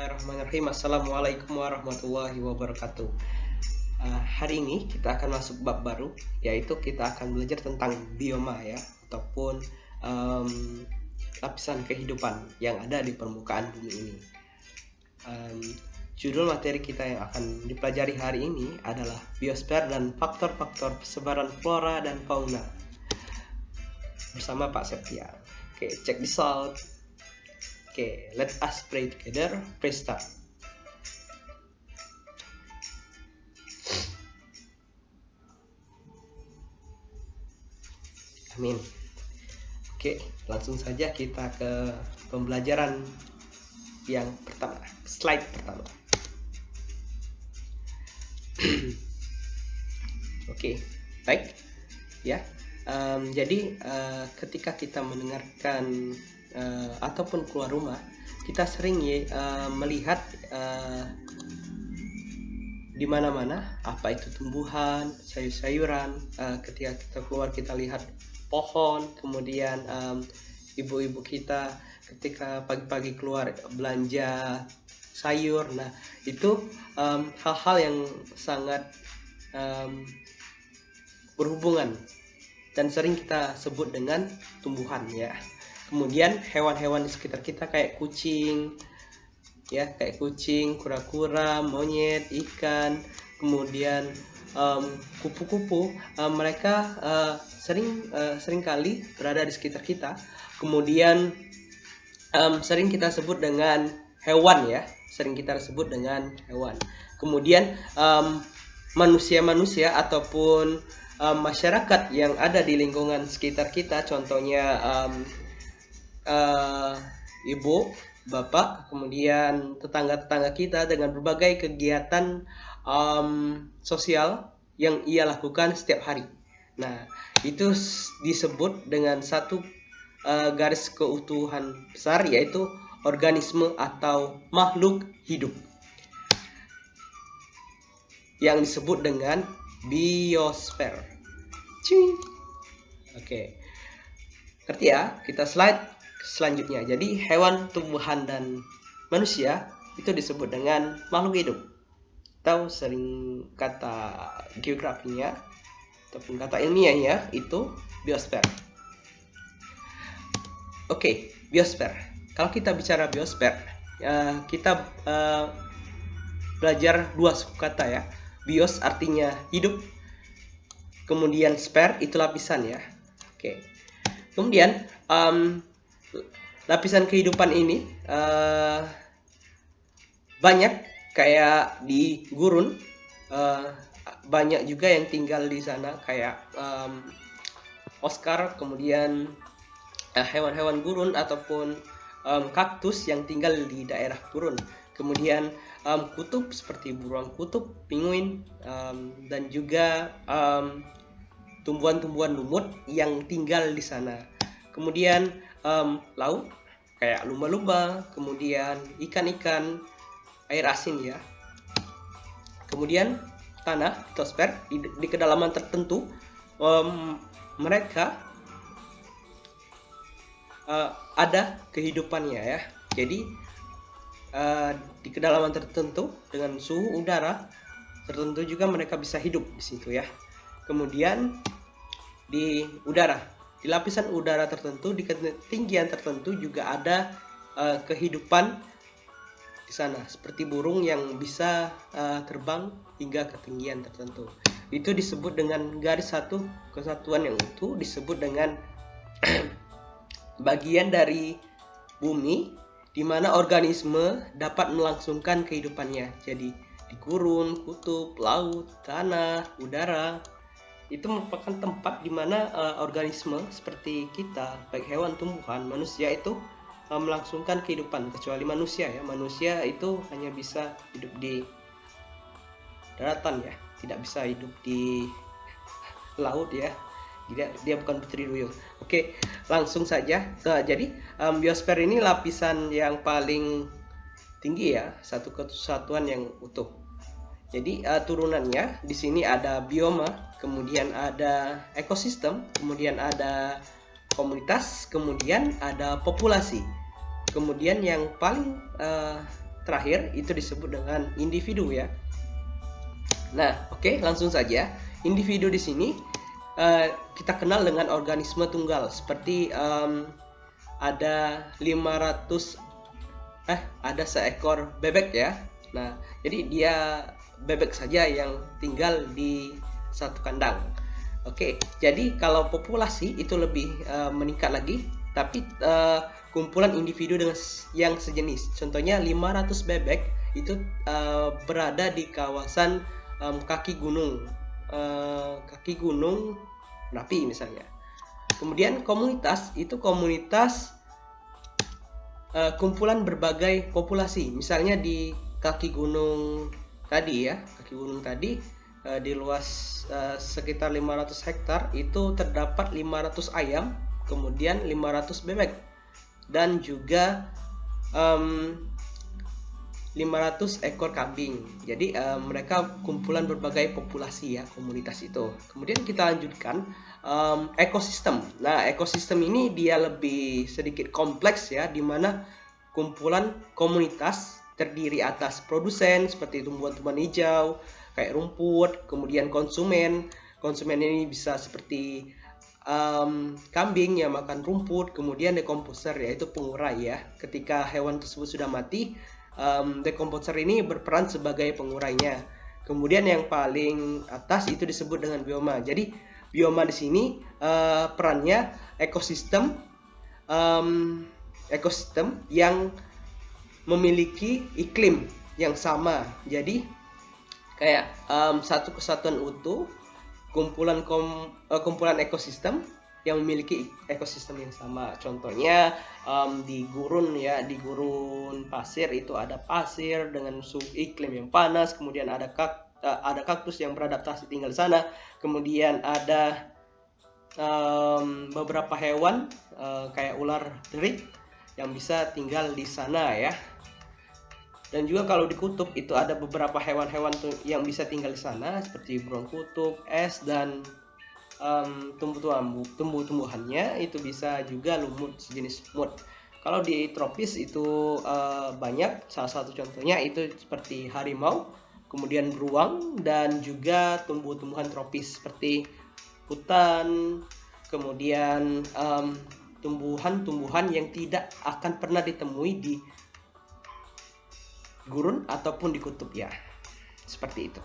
Bismillahirrahmanirrahim. Assalamualaikum warahmatullahi wabarakatuh. Hari ini kita akan masuk bab baru, yaitu kita akan belajar tentang bioma ya, ataupun lapisan kehidupan yang ada di permukaan bumi ini. Judul materi kita yang akan dipelajari hari ini adalah biosfer dan faktor-faktor persebaran flora dan fauna bersama Pak Septia. Oke, check this out. Okay, let us pray together. Please start. Amin. Oke, langsung saja kita ke pembelajaran yang pertama, slide pertama. Oke, baik ya. Jadi ketika kita mendengarkan ataupun keluar rumah, kita sering melihat di mana-mana apa itu tumbuhan, sayur-sayuran. Ketika kita keluar kita lihat pohon, kemudian ibu-ibu kita ketika pagi-pagi keluar belanja sayur. Nah, itu hal-hal yang sangat berhubungan dan sering kita sebut dengan tumbuhan ya. Kemudian hewan-hewan di sekitar kita kayak kucing, ya, kayak kucing, kura-kura, monyet, ikan, kemudian kupu-kupu, mereka sering kali berada di sekitar kita. Kemudian sering kita sebut dengan hewan ya, sering kita sebut dengan hewan. Kemudian manusia-manusia ataupun masyarakat yang ada di lingkungan sekitar kita, contohnya ibu, bapak, kemudian tetangga-tetangga kita dengan berbagai kegiatan sosial yang ia lakukan setiap hari. Nah, itu disebut dengan satu garis keutuhan besar, yaitu organisme atau makhluk hidup yang disebut dengan biosfer. Oke, ngerti ya? Kita slide selanjutnya. Jadi hewan, tumbuhan, dan manusia itu disebut dengan makhluk hidup, atau sering kata geografinya ataupun kata ilmiahnya itu biosfer. Oke, biosfer. Kalau kita bicara biosfer, kita belajar dua suku kata ya. Bios artinya hidup, kemudian sfer itu lapisan ya. Oke. Kemudian lapisan kehidupan ini banyak, kayak di gurun, banyak juga yang tinggal di sana kayak Oscar, kemudian hewan-hewan gurun ataupun kaktus yang tinggal di daerah gurun. Kemudian kutub seperti beruang kutub, penguin, dan juga tumbuhan-tumbuhan lumut yang tinggal di sana. Kemudian laut kayak lumba-lumba, kemudian ikan-ikan air asin ya. Kemudian tanah, litosfer, di kedalaman tertentu mereka ada kehidupannya ya. Jadi di kedalaman tertentu dengan suhu udara tertentu juga mereka bisa hidup di situ ya. Kemudian di udara, di lapisan udara tertentu, di ketinggian tertentu juga ada kehidupan di sana, seperti burung yang bisa terbang hingga ketinggian tertentu. Itu disebut dengan garis satu kesatuan yang utuh, disebut dengan bagian dari bumi di mana organisme dapat melangsungkan kehidupannya. Jadi di gurun, kutub, laut, tanah, udara, itu merupakan tempat di mana organisme seperti kita, baik hewan, tumbuhan, manusia itu melangsungkan kehidupan. Kecuali manusia ya, manusia itu hanya bisa hidup di daratan ya, tidak bisa hidup di laut ya. Dia bukan putri duyung. Oke, langsung saja. Jadi biosfer ini lapisan yang paling tinggi ya, satu kesatuan yang utuh. Jadi turunannya di sini ada bioma, kemudian ada ekosistem, kemudian ada komunitas, kemudian ada populasi. Kemudian yang paling terakhir itu disebut dengan individu ya. Nah, oke, langsung saja. Individu di sini kita kenal dengan organisme tunggal, seperti ada 500 ada seekor bebek ya. Nah, jadi dia bebek saja yang tinggal di satu kandang. Oke, jadi kalau populasi itu lebih meningkat lagi, tapi kumpulan individu dengan yang sejenis. Contohnya 500 bebek itu berada di kawasan kaki gunung Merapi misalnya. Kemudian komunitas itu komunitas kumpulan berbagai populasi. Misalnya di kaki gunung tadi di luas sekitar 500 hektar itu terdapat 500 ayam, kemudian 500 bebek, dan juga 500 ekor kambing. Jadi mereka kumpulan berbagai populasi ya, komunitas itu. Kemudian kita lanjutkan ekosistem. Nah, ekosistem ini dia lebih sedikit kompleks ya, di mana kumpulan komunitas terdiri atas produsen seperti tumbuhan-tumbuhan hijau, kayak rumput, kemudian konsumen. Konsumen ini bisa seperti kambing yang makan rumput, kemudian decomposer yaitu pengurai ya. Ketika hewan tersebut sudah mati, decomposer ini berperan sebagai pengurainya. Kemudian yang paling atas itu disebut dengan bioma. Jadi bioma di sini perannya ekosistem yang memiliki iklim yang sama. Jadi kayak satu kesatuan utuh, kumpulan ekosistem yang memiliki ekosistem yang sama. Contohnya di gurun pasir itu ada pasir dengan suhu iklim yang panas, kemudian ada kaktus yang beradaptasi tinggal di sana, kemudian ada beberapa hewan kayak ular derik yang bisa tinggal di sana ya. Dan juga kalau di kutub itu ada beberapa hewan-hewan yang bisa tinggal di sana seperti burung kutub, es, dan tumbuh-tumbuhannya itu bisa juga lumut sejenis lumut. Kalau di tropis itu banyak, salah satu contohnya itu seperti harimau, kemudian beruang, dan juga tumbuh-tumbuhan tropis seperti hutan, kemudian tumbuhan-tumbuhan yang tidak akan pernah ditemui di gurun ataupun di kutub ya, seperti itu.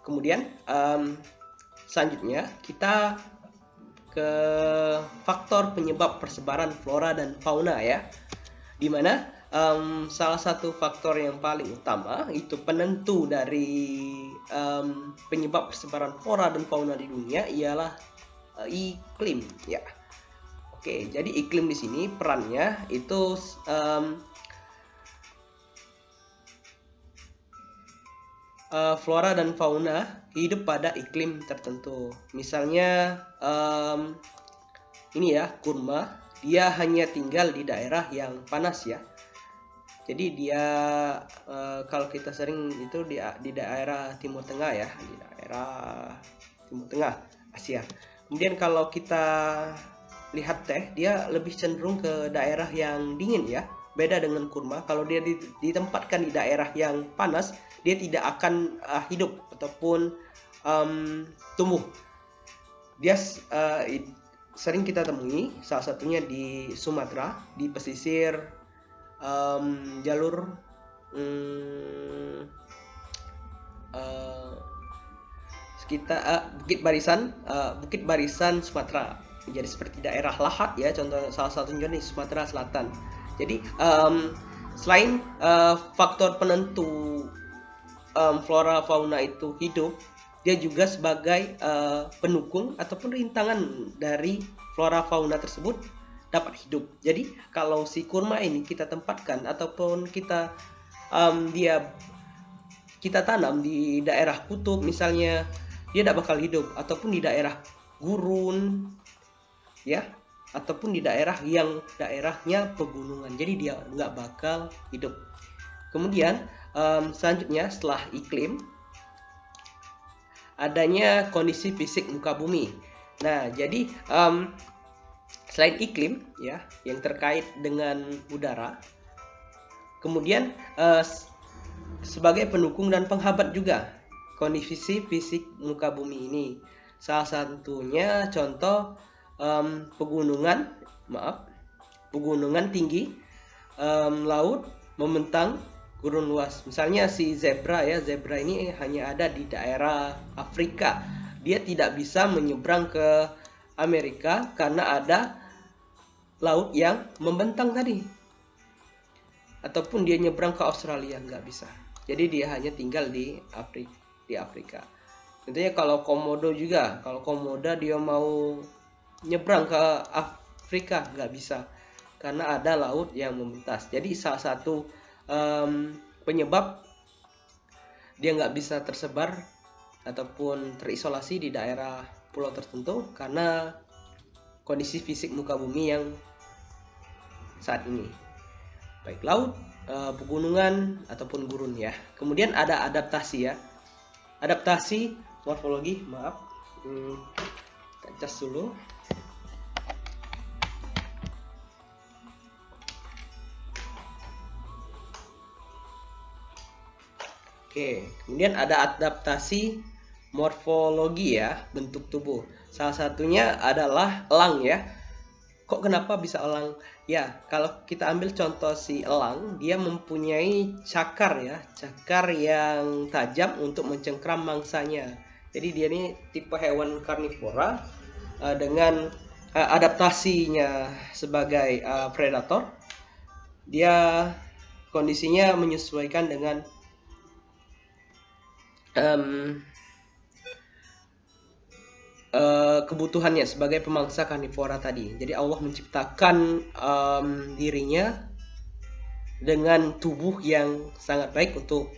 Kemudian selanjutnya kita ke faktor penyebab persebaran flora dan fauna ya, dimana salah satu faktor yang paling utama itu penentu dari penyebab persebaran flora dan fauna di dunia ialah iklim ya. Oke, jadi iklim di sini perannya itu flora dan fauna hidup pada iklim tertentu. Misalnya ini ya, kurma, dia hanya tinggal di daerah yang panas ya. Jadi dia kalau kita sering itu di daerah Timur Tengah ya, di daerah Timur Tengah Asia. Kemudian kalau kita lihat teh, dia lebih cenderung ke daerah yang dingin ya. Beda dengan kurma, kalau dia ditempatkan di daerah yang panas, dia tidak akan hidup ataupun tumbuh. Dia sering kita temui, salah satunya di Sumatera, di pesisir jalur Bukit Barisan Sumatera. Jadi seperti daerah Lahat ya, contoh salah satunya di Sumatera Selatan. Jadi selain faktor penentu flora fauna itu hidup, dia juga sebagai pendukung ataupun rintangan dari flora fauna tersebut dapat hidup. Jadi kalau si kurma ini kita tempatkan ataupun kita tanam di daerah kutub misalnya, dia tidak bakal hidup, ataupun di daerah gurun ya, ataupun di daerah yang daerahnya pegunungan, jadi dia nggak bakal hidup. Kemudian selanjutnya setelah iklim, adanya kondisi fisik muka bumi. Nah, jadi selain iklim ya yang terkait dengan udara, kemudian sebagai pendukung dan penghambat juga kondisi fisik muka bumi ini. Salah satunya contoh pegunungan tinggi, laut membentang, gurun luas. Misalnya si zebra ya, zebra ini hanya ada di daerah Afrika. Dia tidak bisa menyeberang ke Amerika karena ada laut yang membentang tadi. Ataupun dia nyebrang ke Australia, nggak bisa. Jadi dia hanya tinggal di Afrika. Tentunya kalau komodo juga, kalau komodo dia mau nyebrang ke Afrika nggak bisa karena ada laut yang membentang. Jadi salah satu penyebab dia nggak bisa tersebar ataupun terisolasi di daerah pulau tertentu karena kondisi fisik muka bumi yang saat ini, baik laut, pegunungan ataupun gurun ya. Kemudian ada adaptasi ya, adaptasi morfologi, maaf, cas dulu. Oke, kemudian ada adaptasi morfologi ya, bentuk tubuh. Salah satunya adalah elang ya. Kok kenapa bisa elang? Ya, kalau kita ambil contoh si elang, dia mempunyai cakar ya, cakar yang tajam untuk mencengkram mangsanya. Jadi dia ini tipe hewan karnivora dengan adaptasinya sebagai predator. Dia kondisinya menyesuaikan dengan kebutuhannya sebagai pemangsa karnivora tadi. Jadi Allah menciptakan dirinya dengan tubuh yang sangat baik untuk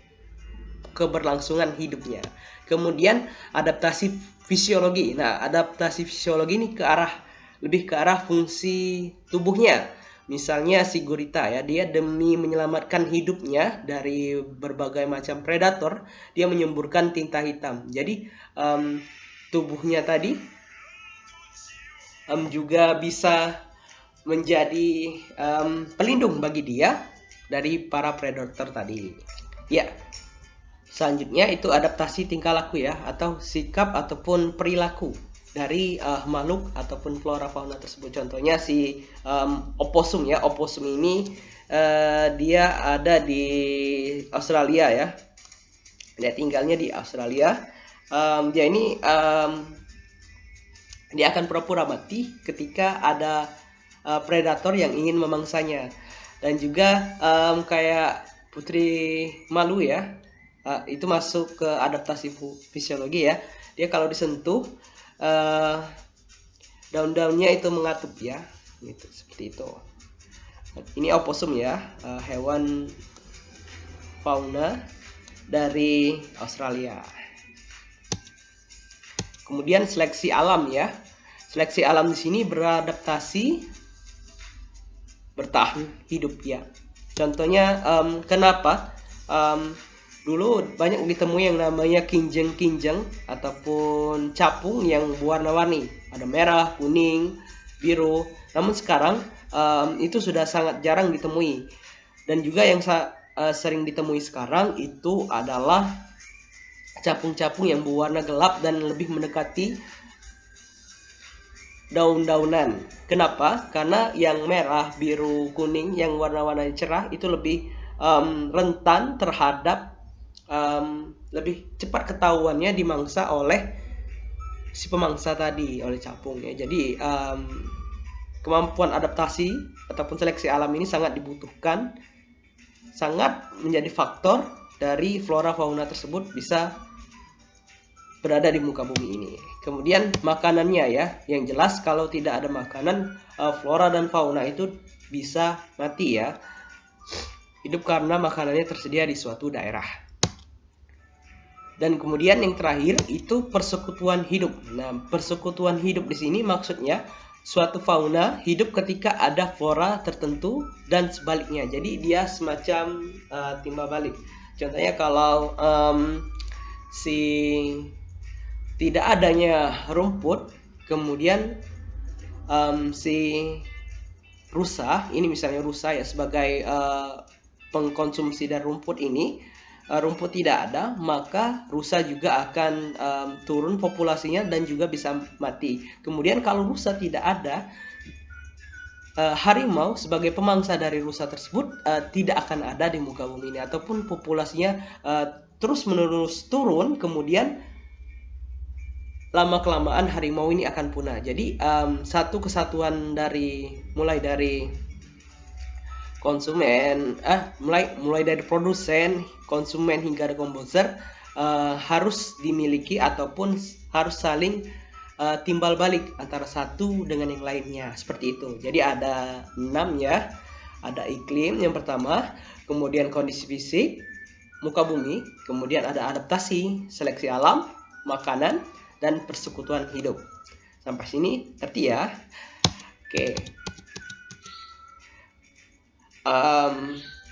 keberlangsungan hidupnya. Kemudian adaptasi fisiologi. Nah, adaptasi fisiologi ini lebih ke arah fungsi tubuhnya. Misalnya si gurita ya, dia demi menyelamatkan hidupnya dari berbagai macam predator, dia menyemburkan tinta hitam. Jadi tubuhnya tadi juga bisa menjadi pelindung bagi dia dari para predator tadi. Ya, selanjutnya itu adaptasi tingkah laku ya, atau sikap ataupun perilaku dari makhluk ataupun flora fauna tersebut. Contohnya si oposum ya. Oposum ini dia ada di Australia ya. Dia tinggalnya di Australia. Dia ini dia akan pura-pura mati ketika ada predator yang ingin memangsanya. Dan juga kayak putri malu ya, itu masuk ke adaptasi fisiologi ya. Dia kalau disentuh daun-daunnya itu mengatup ya, gitu, seperti itu. Ini oposum ya, hewan fauna dari Australia. Kemudian seleksi alam ya. Seleksi alam di sini beradaptasi bertahan hidup ya. Contohnya kenapa dulu banyak ditemui yang namanya kinjeng-kinjeng ataupun capung yang warna-warni, ada merah, kuning, biru. Namun sekarang itu sudah sangat jarang ditemui. Dan juga yang sering ditemui sekarang itu adalah capung-capung yang berwarna gelap dan lebih mendekati daun-daunan. Kenapa? Karena yang merah, biru, kuning, yang warna-warna cerah itu lebih rentan terhadap lebih cepat ketahuannya dimangsa oleh si pemangsa tadi, oleh capung ya. Jadi kemampuan adaptasi ataupun seleksi alam ini sangat dibutuhkan, sangat menjadi faktor dari flora fauna tersebut bisa berada di muka bumi ini. Kemudian makanannya ya, yang jelas kalau tidak ada makanan, flora dan fauna itu bisa mati ya, hidup karena makanannya tersedia di suatu daerah. Dan kemudian yang terakhir itu persekutuan hidup. Nah, persekutuan hidup di sini maksudnya suatu fauna hidup ketika ada flora tertentu dan sebaliknya. Jadi dia semacam timbal balik. Contohnya kalau tidak adanya rumput, Kemudian si rusa, ini misalnya rusa ya sebagai pengkonsumsi dari rumput ini, rumput tidak ada, maka rusa juga akan turun populasinya dan juga bisa mati. Kemudian kalau rusa tidak ada, harimau sebagai pemangsa dari rusa tersebut tidak akan ada di muka bumi ini, ataupun populasinya terus menerus turun, kemudian lama kelamaan harimau ini akan punah. Jadi satu kesatuan mulai dari konsumen, mulai dari produsen, konsumen hingga komposer harus dimiliki ataupun harus saling timbal balik antara satu dengan yang lainnya, seperti itu. Jadi ada 6 ya. Ada iklim yang pertama, kemudian kondisi fisik muka bumi, kemudian ada adaptasi, seleksi alam, makanan, dan persekutuan hidup. Sampai sini ngerti ya? Oke.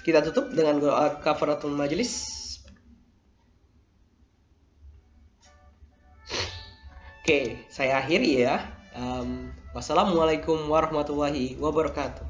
Kita tutup dengan doa kafaratul majelis. Oke, saya akhiri ya. Wassalamualaikum warahmatullahi wabarakatuh.